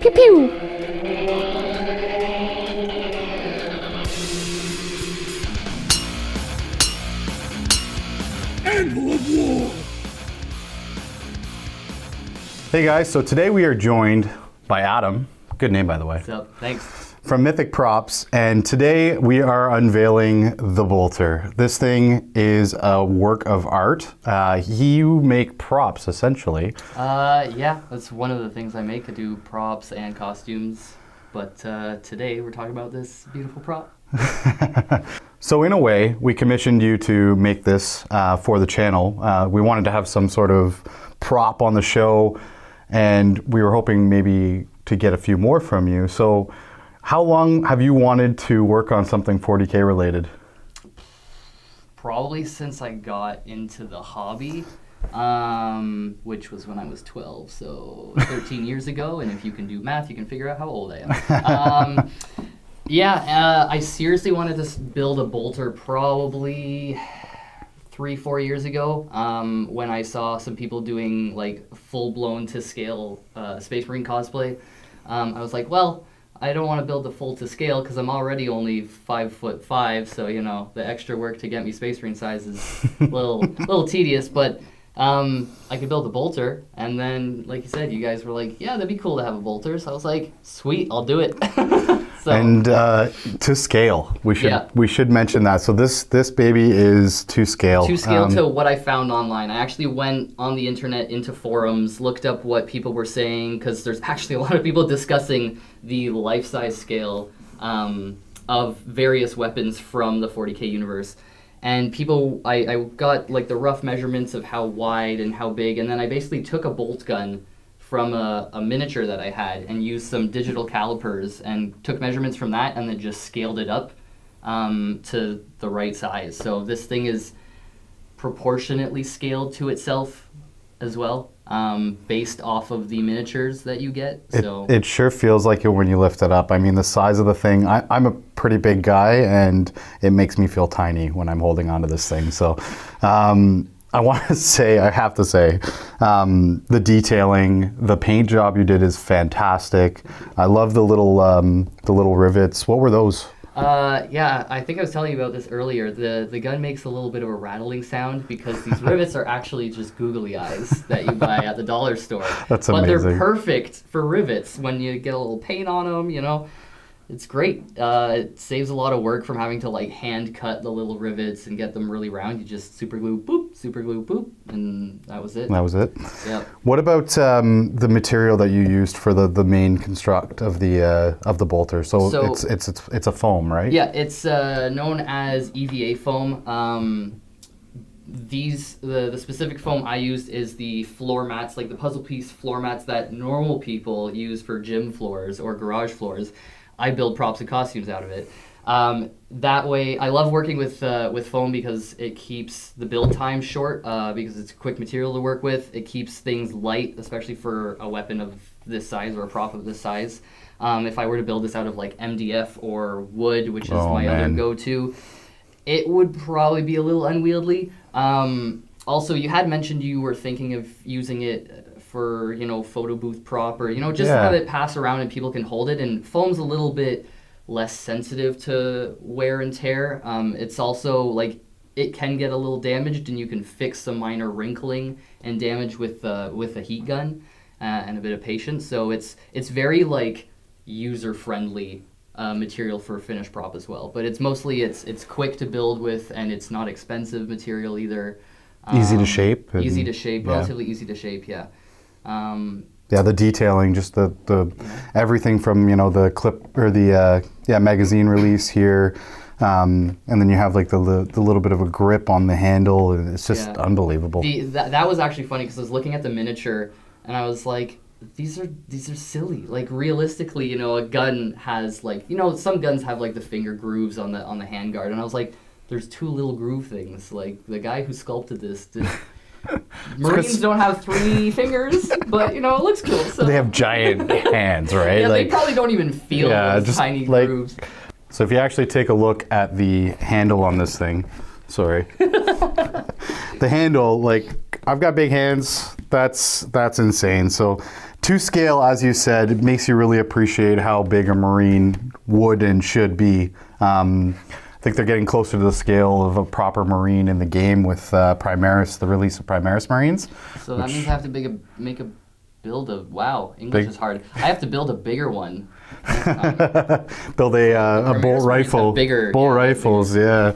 Pew pew! Anvil of War! Hey guys, so today we are joined by Adam. Good name, by the way. What's up? Thanks. From Mythic Props, and today we are unveiling the Bolter. This thing is a work of art. You make props, essentially. Yeah, that's one of the things I make. I do props and costumes, but today we're talking about this beautiful prop. So in a way, we commissioned you to make this for the channel. We wanted to have some sort of prop on the show, and we were hoping maybe to get a few more from you. So how long have you wanted to work on something 40K related? Probably since I got into the hobby, which was when I was 12, so 13 years ago. And if you can do math, you can figure out how old I am. I seriously wanted to build a bolter probably 3-4 years ago, when I saw some people doing like full-blown to scale Space Marine cosplay. I was like, well, I don't want to build the full to scale because I'm already only 5'5", so you know the extra work to get me Space Marine size is a little tedious. But I could build a bolter, and then like you said, you guys were like, yeah, that'd be cool to have a bolter. So I was like, sweet, I'll do it. So, and to scale, we should mention that. So this baby is to scale. To scale to what I found online. I actually went on the internet into forums, looked up what people were saying, because there's actually a lot of people discussing the life-size scale of various weapons from the 40K universe. And people, I got like the rough measurements of how wide and how big, and then I basically took a Boltgun from a miniature that I had and used some digital calipers and took measurements from that and then just scaled it up to the right size. So this thing is proportionately scaled to itself as well, based off of the miniatures that you get. So it sure feels like it when you lift it up. I mean, the size of the thing, I'm a pretty big guy, and it makes me feel tiny when I'm holding onto this thing. So I have to say, the detailing, the paint job you did is fantastic. I love the little rivets. What were those? Yeah, I think I was telling you about this earlier. The gun makes a little bit of a rattling sound because these rivets are actually just googly eyes that you buy at the dollar store. That's amazing. But they're perfect for rivets when you get a little paint on them, you know. It's great. It saves a lot of work from having to like hand cut the little rivets and get them really round. You just super glue boop, and that was it. That was it? Yep. What about the material that you used for the main construct of the bolter? So it's a foam, right? Yeah, it's known as EVA foam. The specific foam I used is the floor mats, like the puzzle piece floor mats that normal people use for gym floors or garage floors. I build props and costumes out of it. That way, I love working with foam because it keeps the build time short, because it's a quick material to work with. It keeps things light, especially for a weapon of this size or a prop of this size. If I were to build this out of like MDF or wood, which is my other go-to, it would probably be a little unwieldy. Also, you had mentioned you were thinking of using it for, you know, photo booth prop, or, you know, just have it pass around and people can hold it. And foam's a little bit less sensitive to wear and tear. It's also like it can get a little damaged, and you can fix some minor wrinkling and damage with a heat gun and a bit of patience. So it's very like user friendly material for a finished prop as well. But it's mostly it's quick to build with, and it's not expensive material either. Easy to shape. Easy to shape, relatively easy to shape. Yeah. The detailing, just the everything from, you know, the clip or the magazine release here, and then you have like the little bit of a grip on the handle. It's just unbelievable. That was actually funny because I was looking at the miniature and I was like, these are silly. Like realistically, you know, a gun has like, you know, some guns have like the finger grooves on the handguard, and I was like, there's two little groove things. Like the guy who sculpted this did. Marines don't have 3 fingers, but, you know, it looks cool. So. They have giant hands, right? Yeah, like, they probably don't even feel those tiny grooves. So if you actually take a look at the handle on this thing, sorry. The handle, like, I've got big hands. That's insane. So To scale, as you said, it makes you really appreciate how big a Marine would and should be. I think they're getting closer to the scale of a proper Marine in the game with Primaris, the release of Primaris Marines. So that means I have to build a, wow, English is hard. I have to build a bigger one. Build a bolt rifle. Bolt rifles, yeah.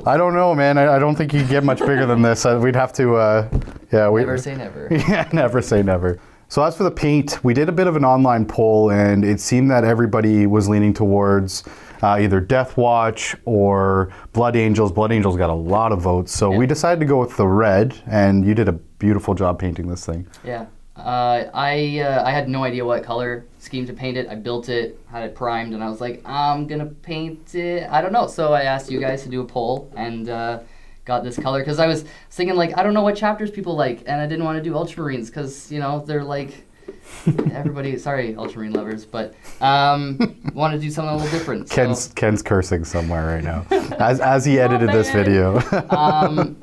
I don't know, man. I don't think you can get much bigger than this. We'd have to, Never say never. Yeah, never say never. So as for the paint, we did a bit of an online poll, and it seemed that everybody was leaning towards either Death Watch or Blood Angels. Blood Angels got a lot of votes, so we decided to go with the red, and you did a beautiful job painting this thing. Yeah. I had no idea what color scheme to paint it. I built it, had it primed, and I was like, I'm gonna paint it. I don't know. So I asked you guys to do a poll, and got this color because I was thinking, like, I don't know what chapters people like, and I didn't want to do Ultramarines because, you know, they're like everybody. Sorry, Ultramarine lovers, but want to do something a little different. So. Ken's cursing somewhere right now as he edited this video.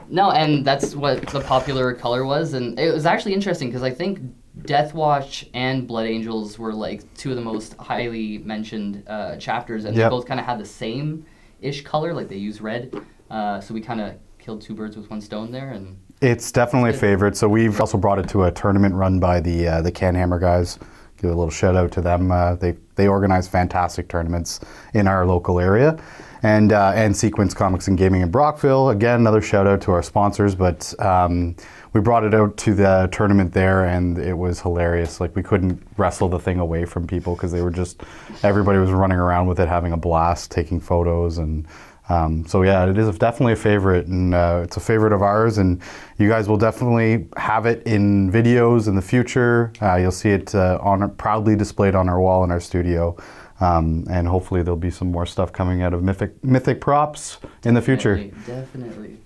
No, and that's what the popular color was, and it was actually interesting because I think Death Watch and Blood Angels were like two of the most highly mentioned chapters, and they both kind of had the same-ish color, like they use red. So we kind of killed two birds with one stone there, and it's definitely a favorite. So we've also brought it to a tournament run by the Canhammer guys. Give a little shout out to them. They organize fantastic tournaments in our local area, and Sequence Comics and Gaming in Brockville. Again, another shout out to our sponsors. But we brought it out to the tournament there, and it was hilarious. Like, we couldn't wrestle the thing away from people because they were everybody was running around with it, having a blast, taking photos, and. So yeah, it is definitely a favorite, and it's a favorite of ours, and you guys will definitely have it in videos in the future. You'll see it proudly displayed on our wall in our studio, and hopefully there'll be some more stuff coming out of Mythic Props in the future. Definitely.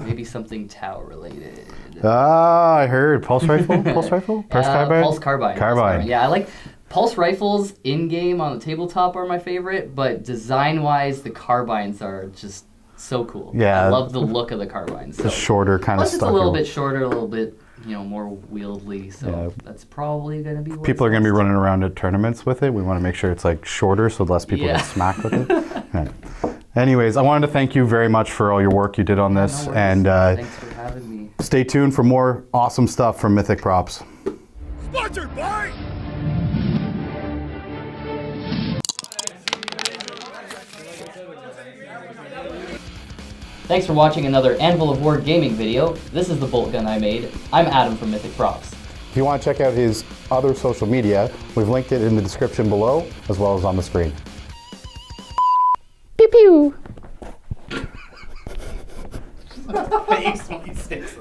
Maybe something Tau related. I heard Pulse Rifle? Pulse Rifle? Pulse Carbine. Carbine. Yeah, I like... Pulse rifles in-game on the tabletop are my favorite, but design-wise, the carbines are just so cool. Yeah. I love the look of the carbines. The shorter kind of stuff. Plus, it's a little bit shorter, a little bit, more wieldly, so that's probably going to be people are going to be running around at tournaments with it. We want to make sure it's like shorter so less people get smacked with it. Right. Anyways, I wanted to thank you very much for all your work you did on this. No and thanks for having me. Stay tuned for more awesome stuff from Mythic Props. Sponsored by... Thanks for watching another Anvil of War Gaming video. This is the bolt gun I made. I'm Adam from Mythic Props. If you want to check out his other social media, we've linked it in the description below, as well as on the screen. Pew pew! Face 26.